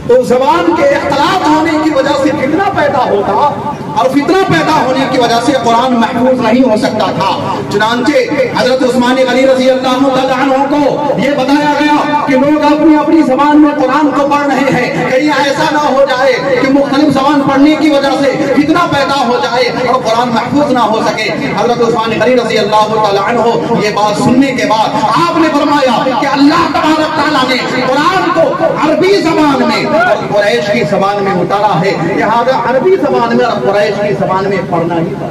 تو زبان کے اختلاط ہونے کی وجہ سے فتنہ پیدا ہوتا، اور فتنہ پیدا ہونے کی وجہ سے قرآن محفوظ نہیں ہو سکتا تھا۔ چنانچہ حضرت عثمان غنی رضی اللہ تعالیٰ عنہ کو یہ بتایا گیا کہ لوگ اپنی اپنی زبان میں قرآن کو پڑھ رہے ہیں، کہیں ایسا نہ ہو جائے کہ مختلف زبان پڑھنے کی وجہ سے فتنہ پیدا ہو جائے اور قرآن محفوظ نہ ہو سکے۔ حضرت عثمان غنی رضی اللہ تعالیٰ عنہ یہ بات سننے کے بعد آپ نے فرمایا کہ اللہ تبارک تعالیٰ نے قرآن کو عربی زبان میں اور قریش کی زبان میں اتارا ہے، لہذا عربی زبان میں اور قریش کی زبان میں پڑھنا ہی تھا۔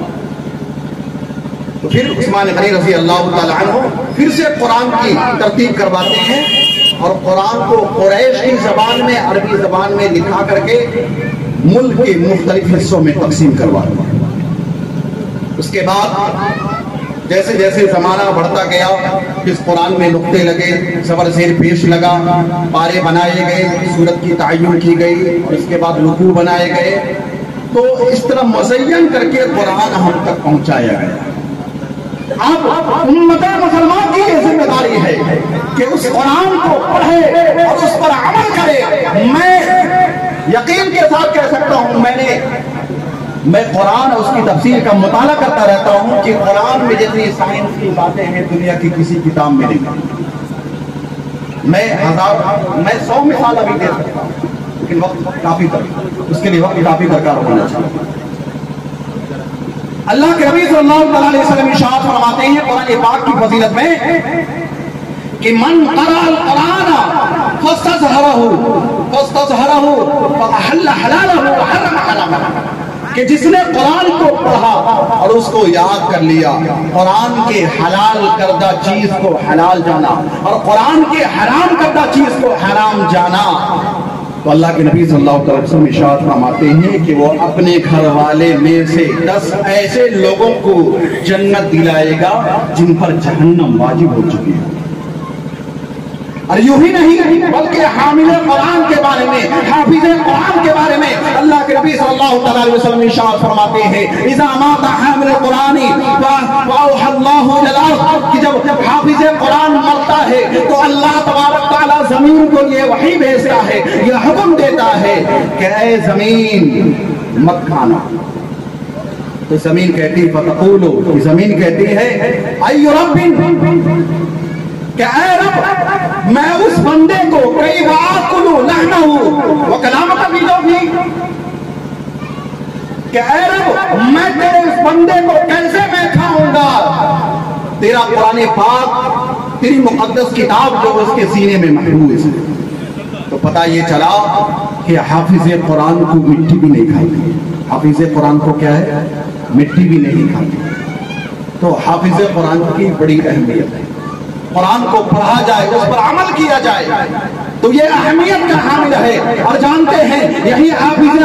تو پھر عثمان غنی رضی اللہ تعالیٰ عنہ پھر سے قرآن کی ترتیب کرواتے ہیں اور قرآن کو قریش کی زبان میں عربی زبان میں لکھا کر کے ملک کے مختلف حصوں میں تقسیم کرواتے ہیں۔ اس کے بعد جیسے جیسے زمانہ بڑھتا گیا، اس قرآن میں نقطے لگے، زبر زیر پیش لگا، پارے بنائے گئے، سورت کی تعین کی گئی، اور اس کے بعد رکوع بنائے گئے، تو اس طرح مزین کر کے قرآن ہم تک پہنچایا گیا۔ اب امت مسلمان کی یہ ذمہ داری ہے کہ اس قرآن کو پڑھے اور اس پر عمل کرے۔ میں یقین کے ساتھ کہہ سکتا ہوں، میں قرآن اور اس کی تفسیر کا مطالعہ کرتا رہتا ہوں کہ قرآن میں جتنی سائنس کی باتیں ہیں دنیا کی کسی کتاب میں نہیں۔ میں 100 مثال ابھی دے سکتا ہوں، لیکن وقت کافی اس کے لیے وقت کافی درکار ہونا چاہیے۔ اللہ کے نبی صلی اللہ علیہ وسلم ارشاد فرماتے ہیں قرآن پاک کی فضیلت میں کہ من قرأ القرآن فاستظہرہ فأحل حلالہ وحرم حرامہ، کہ جس نے قرآن کو پڑھا اور اس کو یاد کر لیا، قرآن کے حلال کردہ چیز کو حلال جانا اور قرآن کے حرام کردہ چیز کو حرام جانا، تو اللہ کے نبی صلی اللہ علیہ وسلم ارشاد فرماتے ہیں کہ وہ اپنے گھر والے میں سے 10 ایسے لوگوں کو جنت دلائے گا جن پر جہنم واجب ہو چکی ہے۔ اور یوں ہی نہیں بلکہ حامل قرآن کے بارے میں، حافظ قرآن کے بارے میں اللہ کے نبی صلی اللہ علیہ وسلم ارشاد فرماتے ہیں اذا مات حامل القرآن فاوحى الله الى الارض، کہ جب حافظ قرآن مرتا ہے تو اللہ تبارک تعالیٰ زمین کو یہ وحی بھیجتا ہے، یہ حکم دیتا ہے کہ اے زمین مت کھانا۔ تو زمین کہتی فتقول، زمین کہتی ہے ای رب، کہ اے رب میں اس بندے کو کئی وآکل لحمہ وکلامک بھی، کہ اے رب میں تیرے اس بندے کو کیسے میں کھاؤں گا، تیرا قرآن پاک تیری مقدس کتاب جو اس کے سینے میں محفوظ ہے۔ تو پتہ یہ چلا کہ حافظ قرآن کو مٹی بھی نہیں کھاتی، حافظ قرآن کو کیا ہے، مٹی بھی نہیں کھاتی۔ تو حافظ قرآن کی بڑی اہمیت ہے، قرآن کو پڑھا جائے، اس پر عمل کیا جائے تو یہ اہمیت کا حامل ہے۔ اور جانتے ہیں یہی حافظ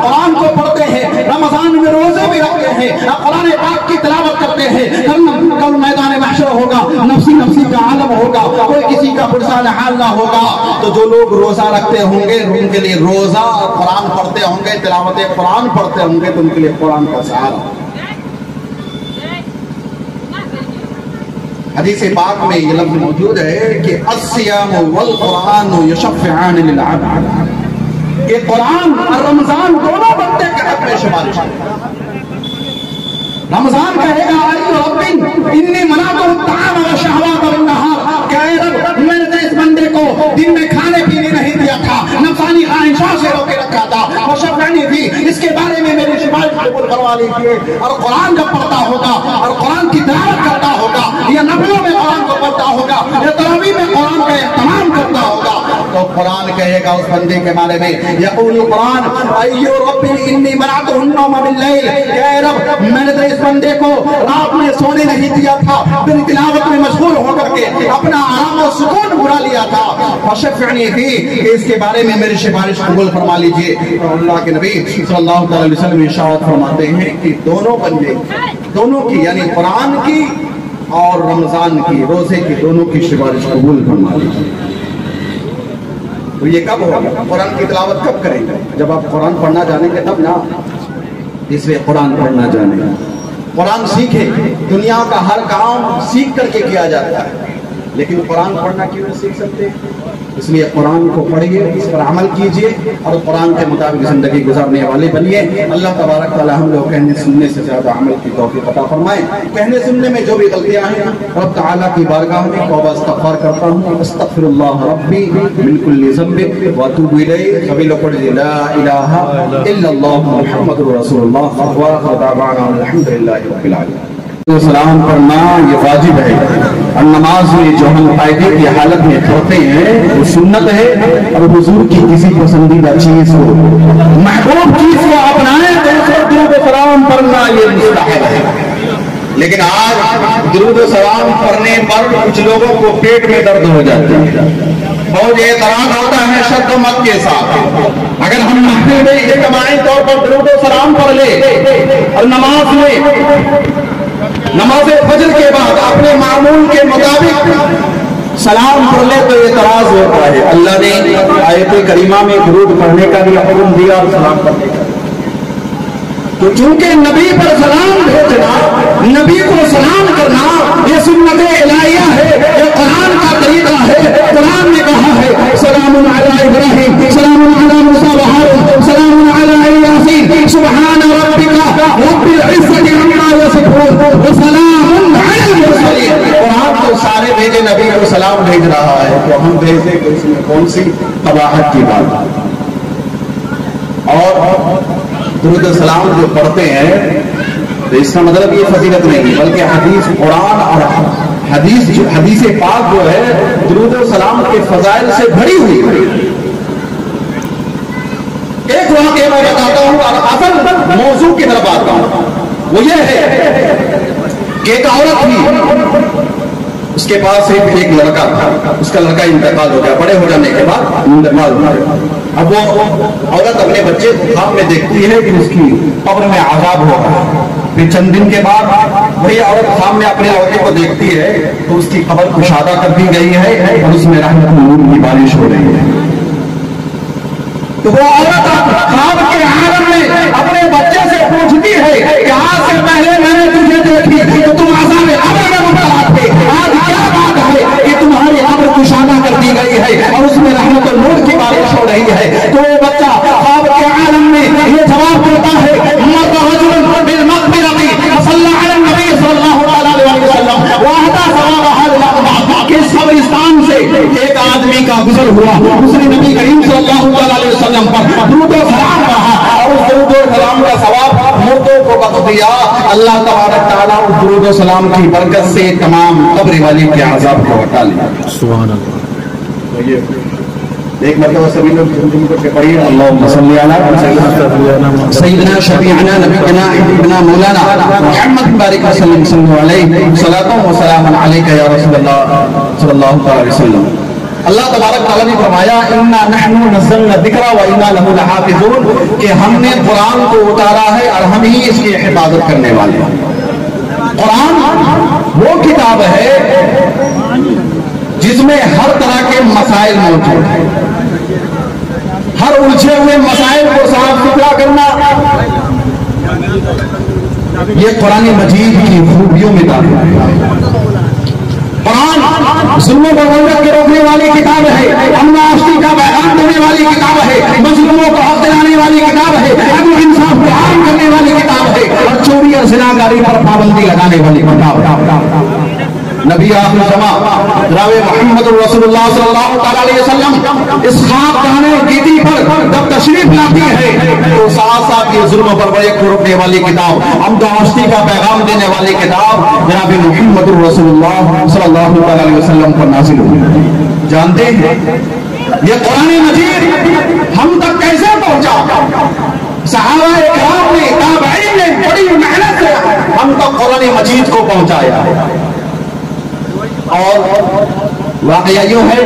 قرآن کو پڑھتے ہیں، رمضان میں روزے بھی رکھتے ہیں، قرآن پاک کی تلاوت کرتے ہیں، کل میدان محشر ہوگا، نفسی نفسی کا عالم ہوگا، کوئی کسی کا پرسان حال نہ ہوگا، تو جو لوگ روزہ رکھتے ہوں گے ان کے لیے روزہ اور قرآن پڑھتے ہوں گے، تلاوت قرآن پڑھتے ہوں گے تو ان کے لیے قرآن کا سہارا۔ حدیث پاک میں یہ لفظ موجود ہے کہ الصیام والقرآن یشفعان للعبد، کہ قرآن اور رمضان دونوں بندے کے حق میں شمار ہے۔ رمضان کہے گا ای رب انی منعت الطعام والشہوات بالنہار، کہ اے رب میں نے اس بندے کو دن میں کھانے پینے نہیں دیا تھا، نفسانی خواہشات سے روکے رکھا تھا، وشفعنی بھی، اس کے بارے میں میری شفاعت قبول کروا لیجیے۔ اور قرآن جب پڑھتا ہوگا اور قرآن کی تلاوت کرتا ہوگا یا نفلوں میں قرآن کو پڑھتا ہوگا یا تراویح میں قرآن کا اہتمام کرتا ہوگا تو قرآن کہے گا اس بندے کے بارے میں یقول قرآن ایو رب انی منعتہ النوم باللیل، کہ اے رب میں نے اس بندے کو رات میں سونے نہیں دیا تھا، دن تلاوت میں مشغول ہو کر کے اپنا آرام و سکون برا لیا تھا، فشفعنی فی، کہ اس کے بارے میں میری سفارش قبول فرما لیجئے۔ اور اللہ کے نبی صلی اللہ علیہ وسلم ارشاد فرماتے ہیں کہ دونوں بندے، دونوں کی یعنی قرآن کی اور رمضان کی، روزے کی، دونوں کی سفارش قبول فرما لیجئے۔ تو یہ کب ہوگا؟ قرآن کی تلاوت کب کریں گے؟ جب آپ قرآن پڑھنا جانیں گے تب نا، اس لیے قرآن پڑھنا جانیں، قرآن سیکھیں۔ دنیا کا ہر کام سیکھ کر کے کیا جاتا ہے، لیکن قرآن پڑھنا کیوں نہیں سیکھ سکتے؟ اس لیے قرآن کو پڑھیے، اس پر عمل کیجیے اور قرآن کے مطابق زندگی گزارنے والے بنیے۔ اللہ تبارک تعالی ہم لوگ کہنے سننے سے زیادہ عمل کی توفیق عطا فرمائے۔ کہنے سننے میں جو بھی غلطیاں ہیں رب تعالیٰ کی بارگاہ میں توبہ استغفار کرتا ہوں، استغفر اللہ ربی من کل ذنب واتوب الیہ۔ سبھی لوگ پڑھیے لا الہ الا اللہ محمد رسول اللہ وآخر دعوانا الحمدللہ رب العالمین۔ سلام پڑھنا یہ واجب ہے، اور نماز میں جو ہم قاعدے کی حالت میں پڑھتے ہیں وہ سنت ہے، اور حضور کی کسی پسندیدہ چیز کو، محبوب چیز کو اپنائیں تو اس پر درود و سلام پڑھنا یہ مستحب ہے۔ لیکن آج درود و سلام پڑھنے پر کچھ لوگوں کو پیٹ میں درد ہو جاتا ہے، بہت اعتراض ہوتا ہے شد و مت کے ساتھ۔ اگر ہم محفل میں اجتماعی طور پر درود و سلام پڑھ لے اور نماز فجر کے بعد اپنے معمول کے مطابق سلام پڑھ لے تو اعتراض ہوتا ہے۔ اللہ نے آیت کریمہ میں درود پڑھنے کا بھی حکم دیا اور سلام پڑھنے کا، تو چونکہ نبی پر سلام بھیجنا، نبی کو سلام کرنا یہ سنت الہیہ ہے، یہ قرآن کا طریقہ ہے۔ قرآن نے کہا ہے سلام علی ابراہیم، سلام علی موسیٰ وہارون، سلام علی یاسین، سبحان ربک رب العزت عما یصفون وسلام علی المرسلین۔ قرآن تو سارے بھیجے نبی کو سلام بھیج رہا ہے، تو ہم بھیجیں کہ اس میں کون سی قباحت کی بات؟ اور درود السلام جو پڑھتے ہیں تو اس کا مطلب یہ فضیلت نہیں، بلکہ حدیث قرآن اور حدیث پاک جو ہے درود السلام کے فضائل سے بھری ہوئی ہے۔ ایک واقعہ میں بتاتا ہوں اور اصل موضوع کی طرف آتا ہوں، وہ یہ ہے کہ ایک عورت تھی، اس کے پاس ایک لڑکا تھا، اس کا لڑکا انتقال ہو گیا، بڑے ہو جانے کے بعد انتقال ہو گیا۔ اب وہ عورت اپنے بچے کو خواب میں دیکھتی ہے کہ اس کی قبر میں عذاب ہو رہا ہے۔ پھر چند دن کے بعد وہی عورت خواب میں اپنے لڑکے کو دیکھتی ہے تو اس کی قبر کشادہ کر دی گئی ہے اور اس میں رحمت نور کی بارش ہو رہی ہے۔ تو وہ عورت خواب کے عالم میں اپنے بچے سے پوچھتی ہے کہ آج سے پہلے میں نے تجھے دیکھی تو تم عذاب قبر میں مبتلا تھے، آج کیا بات ہے کہ تمہاری قبر کشادہ کر دی گئی ہے اور اس میں رحمت نور کی بارش ہو رہی ہے؟ تو وہ بچہ خواب کے عالم میں یہ جواب دیتا ہے مرد رجل بالمغفرۃ صلی علی النبی صلی اللہ علیہ وسلم واحدہ ثواب هذا کہ اس قبرستان سے ایک آدمی کا گزر ہوا، اس نے نبی کریم صلی اللہ علیہ وسلم پر درود و سلام کہا اور اس درود و سلام کا ثواب مردوں کو بخش دیا۔ اللہ تبارک تعالیٰ اس درود و سلام کی برکت سے تمام قبر والی کے عذاب کو ہٹا لیا۔ سبحان اللہ۔ ایک مرتبہ سبھی لوگ جمجم کر کے پڑھیے اللہم صلی علی سیدنا شفیعنا نبینا حبیبنا مولانا محمد بارک وسلم صلی علیہ صلاۃ و سلام علیک یا رسول اللہ صلی اللہ علیہ وسلم۔ اللہ تبارک تعالیٰ نے فرمایا انا نحن نزلنا الذکر و انا لہ لحافظون، کہ ہم نے قرآن کو اتارا ہے اور ہم ہی اس کی حفاظت کرنے والے ہیں۔ قرآن وہ کتاب ہے جس میں ہر طرح کے مسائل موجود ہیں، ہر الجھے ہوئے مسائل کو صاف ستھرا کرنا یہ قرآن مجید کی خوبیوں میں داخل ہے۔ قرآن ظلم و بغاوت کے روکنے والی کتاب ہے، امن و آشتی کا پیغام دینے والی کتاب ہے، مظلوموں کو حق دلانے والی کتاب ہے، عدل و انصاف کو عام کرنے والی کتاب ہے، اور چوری اور زناکاری پر پابندی لگانے والی کتاب ہے۔ نبی آخر زمان جناب محمد رسول اللہ صلی اللہ علیہ وسلم اس خاک دانے گیتی پر جب تشریف لاتی ہے تو ساتھ ساتھ یہ ظلم و بربریت کو روکنے والی کتاب، امن و آشتی کا پیغام دینے والی کتاب جناب محمد رسول اللہ صلی اللہ علیہ وسلم پر نازل ہوئی۔ جانتے ہیں یہ قرآن مجید ہم تک کیسے پہنچا؟ صحابہ کرام نے، تابعین نے بڑی محنت سے ہم تک قرآن مجید کو پہنچایا۔ اور واقعہ یوں ہے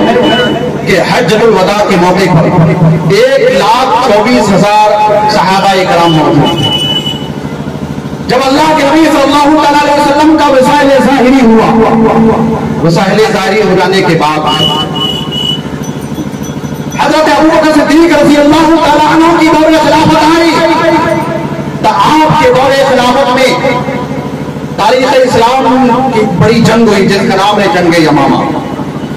کہ حجۃ الوداع کے موقع پر 1,24,000 صحابہ کرام موجود تھے۔ جب اللہ کے نبی صلی اللہ علیہ وسلم کا وسائل ظاہری ہوا، وسائل ظاہری ہو جانے کے بعد حضرت ابوبکر صدیق رضی اللہ تعالیٰ عنہ کی دور خلافت آئی، تو آپ کے دور خلافت میں تاریخ اسلام کی بڑی جنگ ہوئی جس کا نام ہے جنگ یمامہ۔